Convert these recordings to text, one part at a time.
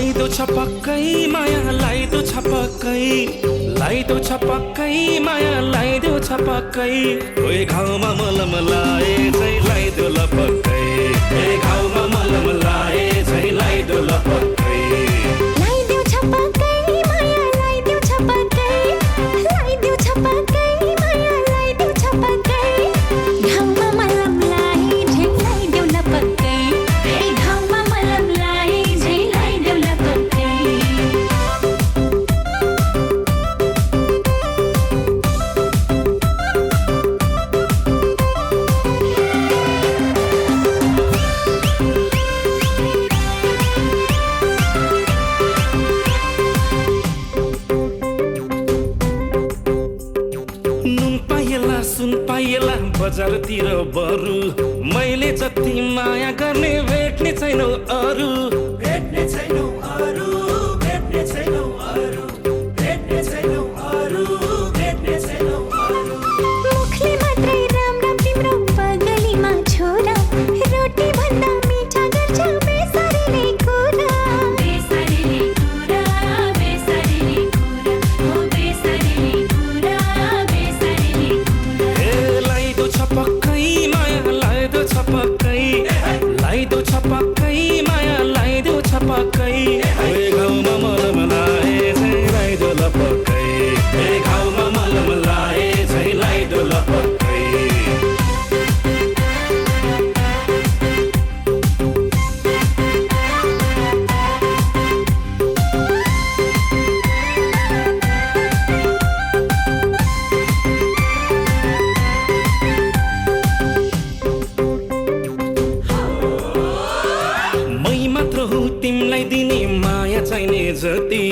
लाइदो छपक्कै माया लाइदो छपक्कै लाइदो छपक्कै माया लाइदो छपक्कै ओए घाउमा मलम लाए चाहिँ लाइदो लपक्कै ए घाउमा मलम लाए चाहिँ लाइदो लपक्कै लाइदो छपक्कै माया लाइदो छपक्कै लाइदो छपक्कै माया लाइदो छपक्कै घाउमा मलम लाए झै लाइदो लपक्कै ए घाउमा मलम लाए झै लाइदो लपक्कै सुन पाइएला बजारतिर बरु मैले जति माया गर्ने भेट्ने छैनौ अरू भेट्ने छैनौ अरू भेट्ने छैनौ अरू भेट्ने छैनौ अरू भेट्ने छैनौ अरू मुखले मात्रै राम राम तिम्रो पगलीमा छोरा रोटी भन्दा मिठा गर्छ बेसरीले कुरा बेसरीले कुरा बेसरीले कुरा हो बेसरीले कुरा बेसरीले लाइदो छपक्कै माया लाइदो छपक्कै लाइदो छपक्कै माया लाइदो छपक्कै ओए घाउमा मलम लाए चाहिँ लाइदो लपक्कै ए घाउमा मलम लाए चाहिँ लाइदो लपक्कै तिमलाई दिने माया चाहिने जति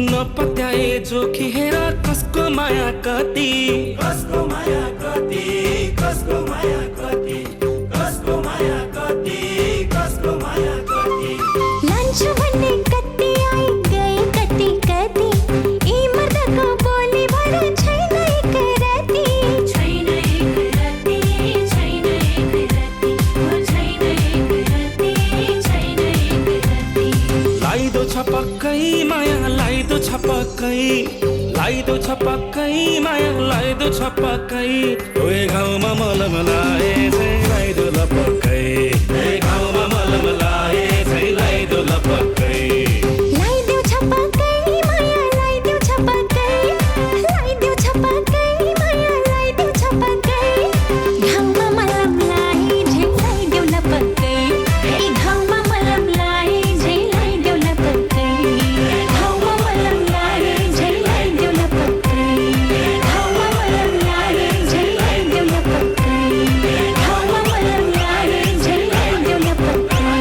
नपत्याए जोखी हेर कसको माया कति कसको माया कति कसको माया कति कसको माया कति कसको माया कति लान्छु भन्ने कति आइ गए कति कति यी मर्दको बोली भर छैन एक राति छैन एक राति छैन एक राति हो छैन एक राति छैन एक राति लाइदो छपक्कै माया लाइदो छपक्कै लाइदो छपक्कै माया लाइदो छपक्कै ओए घाउमा मलम लाए चाहिँ लाइदो लपक्कै ए घाउमा मलम लाए चाहिँ लाइदो लपक्कै लाइदो छपक्कै माया लाइदो छपक्कै लाइदो छपक्कै माया लाइदो छपक्कै घाउमा मलम लाए झै लाइदो लपक्कै ए घाउमा मलम लाए झै लाइदो लपक्कै घाउमा मलम लाए झै लाइदो लपक्कै घाउमा मलम लाए झै लाइदो लपक्कै घाउमा मलम लाए झै लाइदो लपक्कै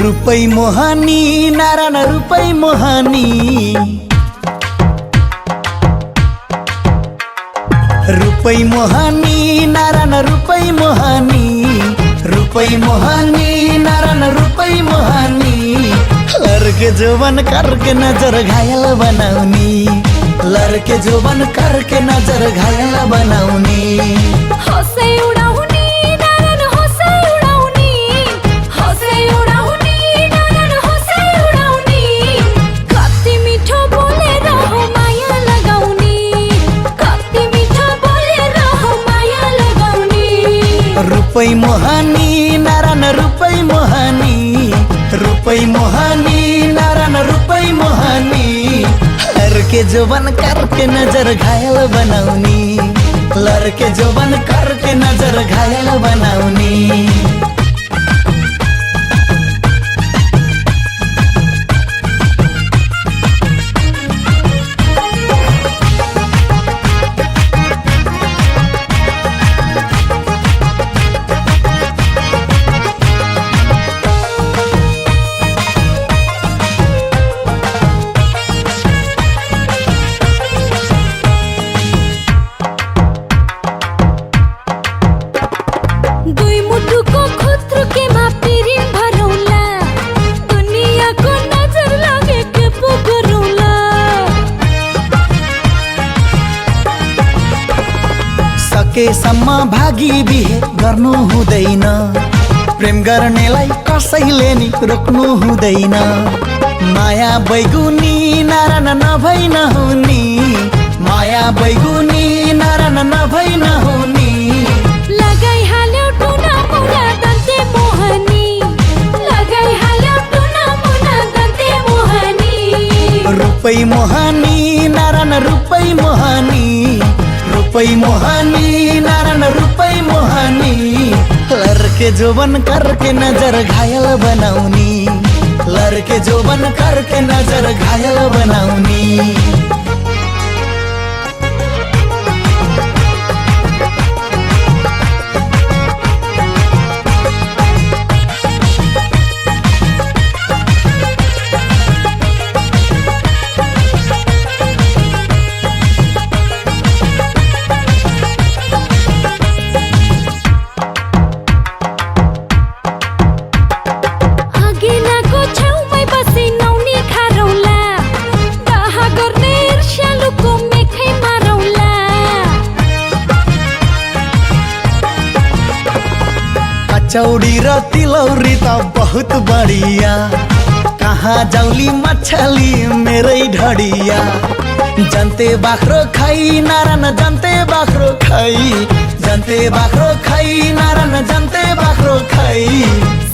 रुपै मोहानी नारायण रुपै मोहानी रुपै मोहानी नारायण रुपै मोहानी रुपै मोहानी नारायण रुपै मोहानी लड़के जोबन करके नजर घायल बनाउनी लड़के जोबन करके नजर घायल बनाउनी हँसै उडाउने नारायण हँसै उडाउने हँसै उडाउने नारायण हँसै उडाउने कति मिठो बोलेर हो माया लगाउने कति मिठो बोलेर हो माया लगाउने रुपै मोहानी नारायण रुपै मोहानी रुपै मोहानी नारायण रुपै मोहानी लड़के जोबन करके नजर घायल बनाउनी लड़के जोबन करके नजर घायल बनाउनी सकेसम्म भागी बिहे गर्नु हुँदैन, प्रेम गर्नेलाई कसैले नि रोक्नु हुँदैन। माया बैगुनी नारायण नभई नहुनी, माया बैगुनी नारायण नभई नहुनी। लगाइहाल्यो टुना मुना दन्ते मोहनी, लगाइहाल्यो टुना मुना दन्ते मोहनी। रूपै मोहनी नारायण रूपै मोहनी, रूपै मोहनी नारायण रूपै मोहनी। लड़के जोबन करके नजर घायल बनाउनी, लड़के जोबन करके नजर घायल बनाउनी। चौड़ी र तिलौरी त बहुत बढिया, कहाँ जाउली मछली मेरै ढडिया। जन्ते बाख्रो खाई नारायण जन्ते बाख्रो खाई, जन्ते बाख्रो खाई नारायण जन्ते बाख्रो खाई।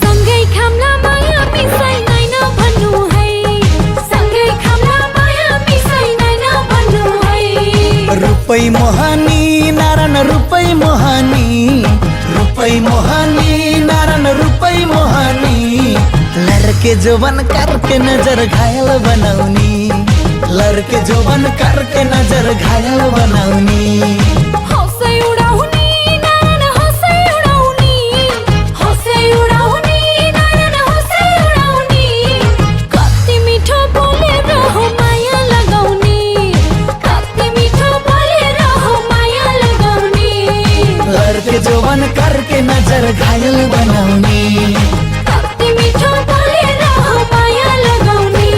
सँगै खाम्ला माया मिसाइ नैन भन्नु है, सँगै खाम्ला माया मिसाइ नैन भन्नु है। रूपै मोहनी नारायण रूपै मोहनी, रूपै मोहनी नारायण रूपै मोहनी। लड़के जोबन करके नजर घायल बनाउनी, लड़के जोबन करके नजर घायल बनाउनी। हौसै उडाउनी नारायण हौसै उडाउनी, हौसै उडाउनी नारायण हौसै उडाउनी। कति मिठो बोलेर हो माया लगाउनी, कति मिठो बोलेर हो माया लगाउनी। लड़के जोबन करके नजर घायल बनाउनी, कति मिठो बोलेर हो माया लगाउनी।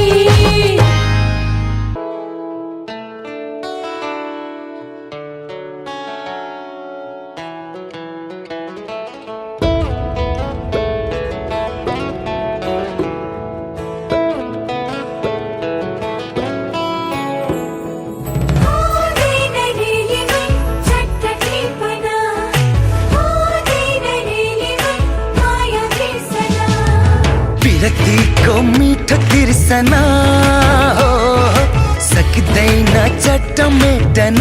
विरक्तिको मिठो तिर्सना हो, सक्दैन चट्ट मेटन।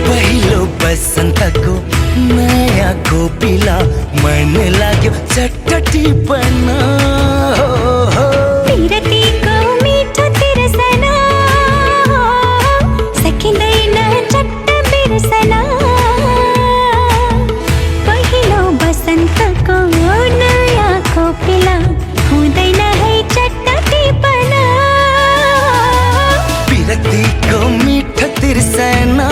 पहिलो बसन्तको नयाँ कोपिला मन लाग्यो चट्ट टिपन। विरक्तिको मिठो तिर्सना हो, सकिँदैन चट्ट बिर्सना। पहिलो बसन्तको नयाँ कोपिला हुँदैन है चट्ट टिपना। विरक्तिको मिठो तिर्सना,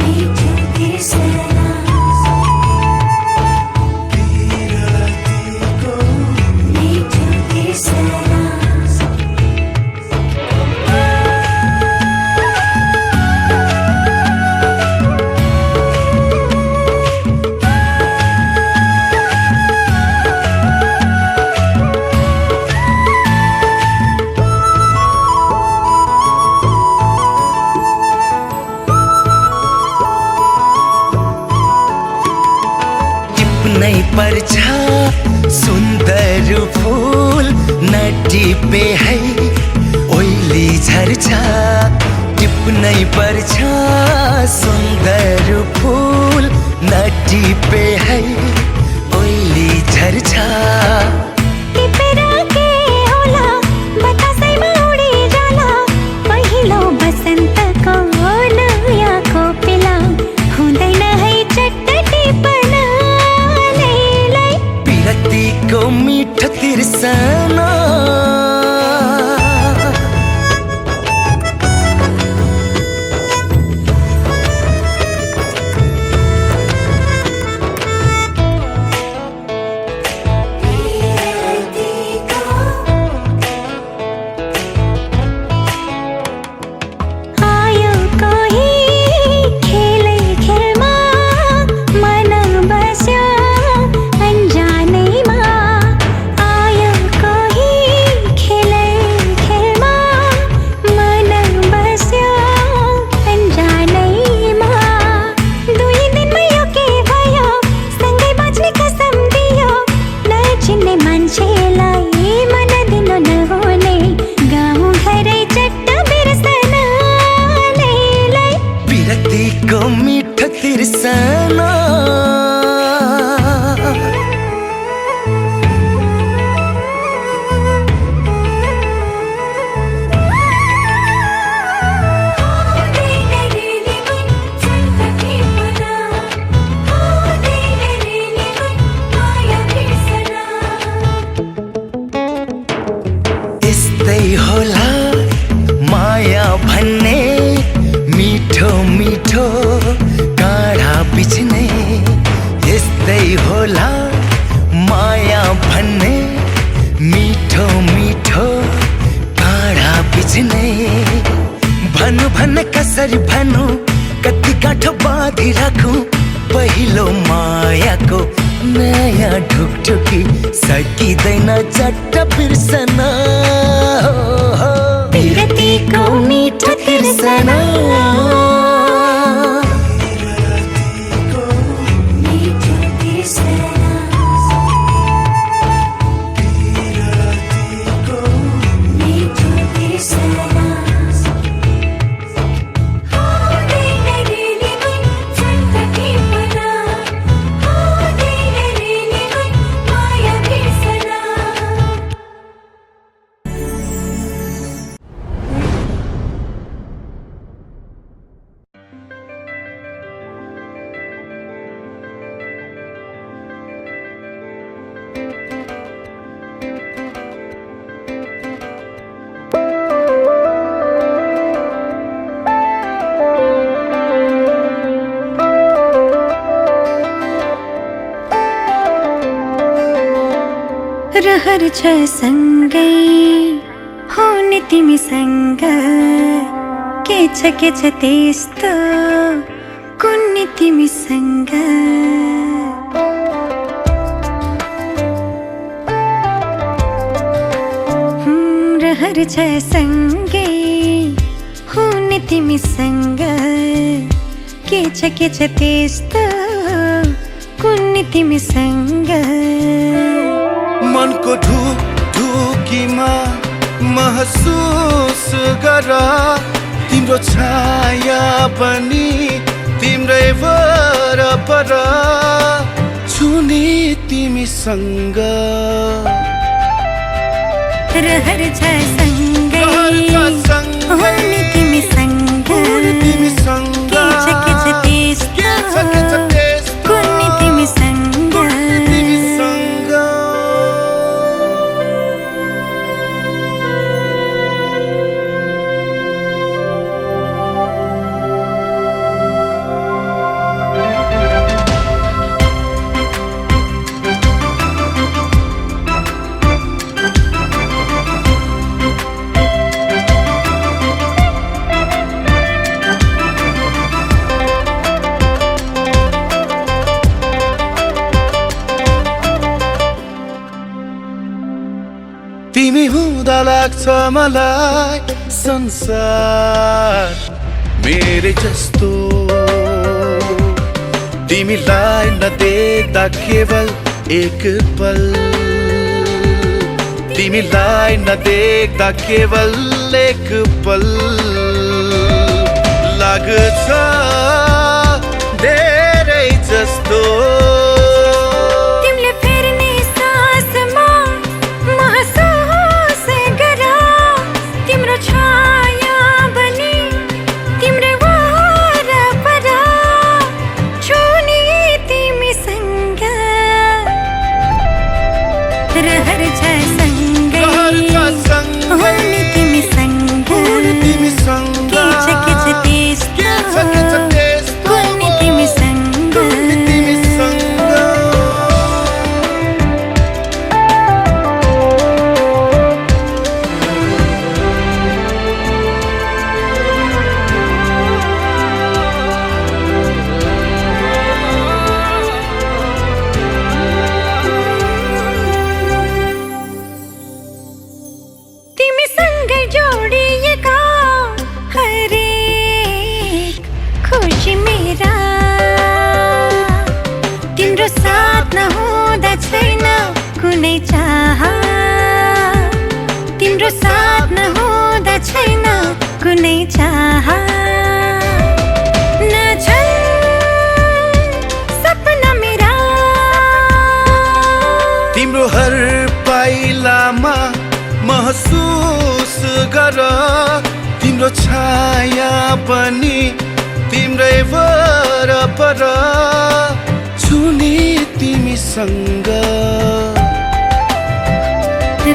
मिठो तिर्सना, मिठो तिर्सना। टिप्नै पर्छ सुन्दर फूल नटिपे है ओइली झर्छ। टिप्नै पर्छ सुन्दर फूल नटिपे है ओइली झर्छ। टिपेर के होला बतासैमा उडी जाला, पहिलो बसन्तको नयाँ कोपिला हुँदैन है चट्ट टिपना। विरक्तिको मिठो तिर्सना, माया भन्ने मिठो मिठो काँडा बिच्ने भन्नु भन्न कसरी भन्नु कति गाँठो बाँधी राखौं पहिलो मायाको नयाँ ढुकढुकी सकिँदैन चट्ट बिर्सन विरतीको मिठो तिर्सना रहर छ सँगै हुने तिमीसँग के छ त्यस्तो कुन्नी तिमीसँग रहर छ सँगै हुने तिमीसँग के छ त्यस्तो कुन्नी तिमीसँग मनको ढुकीमा महसुस गर तिम्रो छाया पनि तिम्रै वरपर छुनी तिमीसँग रहर छ सँगै हुने तिमीसँग के छ त्यस्तो कुन्नी तिमीसँग तिमी हुँदा लाग्छ मलाई संसार मेरे जस्तो तिमीलाई नदेख्दा केवल एक पल तिमीलाई नदेख्दा केवल एक पल लाग्छ धेरै जस्तो रहर छ सँगै हुने तिमीसँग के छ त्यस्तो कुन्नी तिमीसँग जोडिएका हरेक खुसी मेरा तिम्रो साथ नहुँदा छैन कुनै चाह तिम्रो साथ नहुँदा छैन कुनै चाह नछन् सपना मेरा तिम्रो हर पाइलामा महसुस गर तिम्रो छाया पनि तिम्रै वरपर छुनी तिमीसँग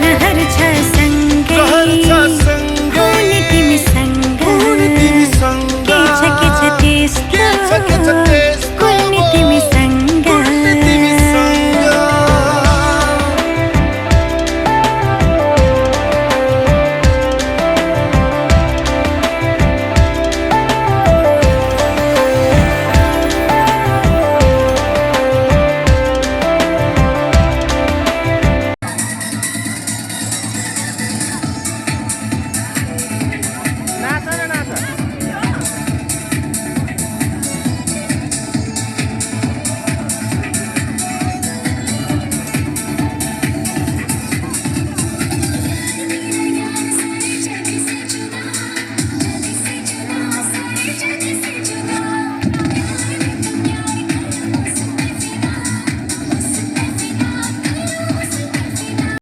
रहर छ सँगै हुने तिमीसँग तिमीसँग के छ त्यस्तो